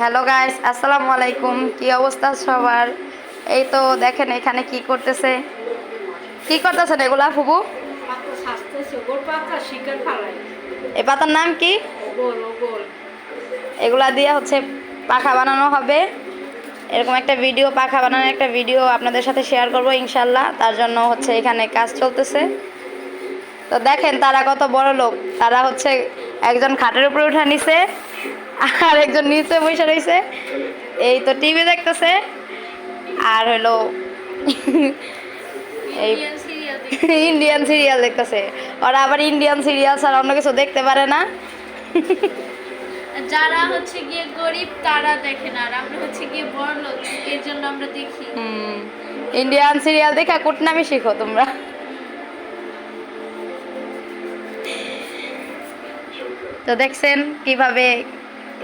Hello guys, আসসালামু আলাইকুম। কি অবস্থা সবার? এই তো দেখেন এখানে কি করতেছে, কি করতেছেন এগুলা ফুবু? এই পাতার নাম কি? এগুলা দিয়ে হচ্ছে পাখা বানানো হবে। এরকম একটা ভিডিও, পাখা বানানোর একটা ভিডিও আপনাদের সাথে শেয়ার করব ইনশাল্লাহ। তার জন্য হচ্ছে এখানে কাজ চলতেছে। তো দেখেন তারা কত বড় লোক। তারা হচ্ছে একজন খাটের উপরে উঠে নিছে, আর একজন নিচে বসে রয়েছে। এই তো টিভি দেখতেছে, আর হলো এই ইন্ডিয়ান সিরিয়াল দেখতেছে। ওরা আবার ইন্ডিয়ান সিরিয়াল ছাড়া অন্য কিছু দেখতে পারে না। যারা হচ্ছে গিয়ে গরিব তারা দেখে না, আর আমরা হচ্ছে গিয়ে বড়লোক, এর জন্য আমরা দেখি। ইন্ডিয়ান সিরিয়াল দেখে কুটনামি শিখো তোমরা। তো দেখছেন কিভাবে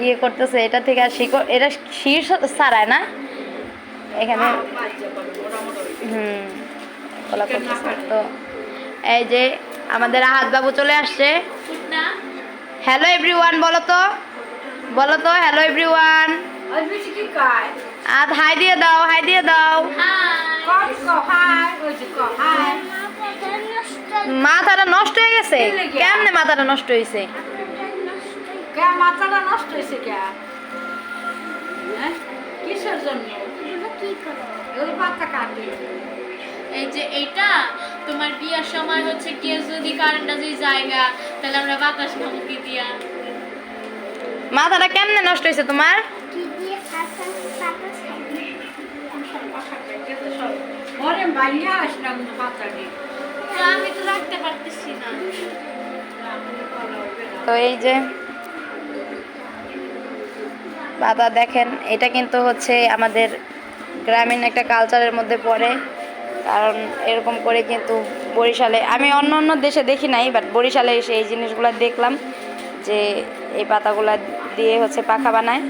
ইয়ে করতেছে, এটা থেকে আর শিখো, এটা শীর্ষ ছাড়ায় না এখানে। কলা করতেছে। তো এই যে আমাদের আহাদ বাবু চলে আসছে। হ্যালো এভরিওয়ান, বলো তো হ্যালো এভরিওয়ান। আর হাই দিয়ে দাও, হাই দিয়ে দাও। মাথাটা নষ্ট হয়ে গেছে কেমনে? মাথাটা নষ্ট হয়েছে, মাথাটা নষ্ট হয়েছে কিসের জন্য? এই যে এটা তোমার বিয়ার সময় হচ্ছে গিয়ে যদি কারেন্টটা যদি জায়গা, তাহলে আমরা বাতাস খাবো কি দিয়া। মাথাটা কেমনে নষ্ট হয়েছে তোমার? আমি তো রাখতে পারতেছি না। তো এই যে পাতা দেখেন, এটা কিন্তু হচ্ছে আমাদের গ্রামীণ একটা কালচারের মধ্যে পড়ে। কারণ এরকম করে কিন্তু বরিশালে, আমি অন্য অন্য দেশে দেখি নাই, বাট বরিশালে এসে এই জিনিসগুলো দেখলাম যে এই পাতাগুলো দিয়ে হচ্ছে পাখা বানায়।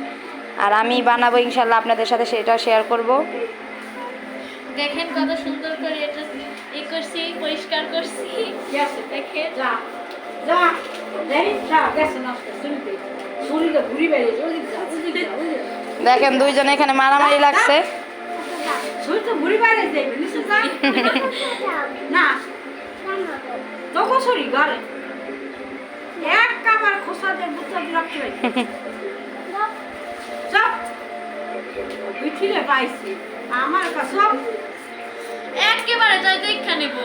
আর আমি বানাবো ইনশাল্লাহ, আপনাদের সাথে সেটা শেয়ার করব। দেখেন কত সুন্দর করে এটা ই করছি, পরিষ্কার করছি। দেখেন দেখেন দুইজনে এখানে মারামারি লাগছে। আমার কাছে একেবারে যাই দেখা নেবো।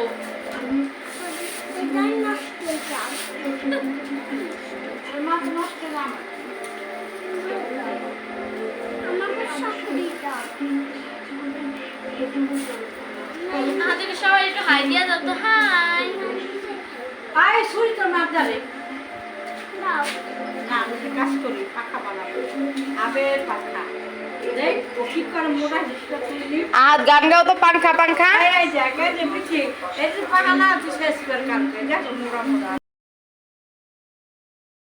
আমাদেরকে সবাই একটু হাই দিয়া দাও তো। হাই হাই, শুই তো মাপ যাবে না, আমি কাজ করি, পাখা বানাবো, আবের পাখা। দেখ ও কি করে মোড়া হিসটা তুলি। আর গান গাও তো, পাংখা পাংখা। এই জায়গায় যে বুঝি এই যে পাখা না তুই শেষ করে কাটবে, দেখো মোড়া মোড়া।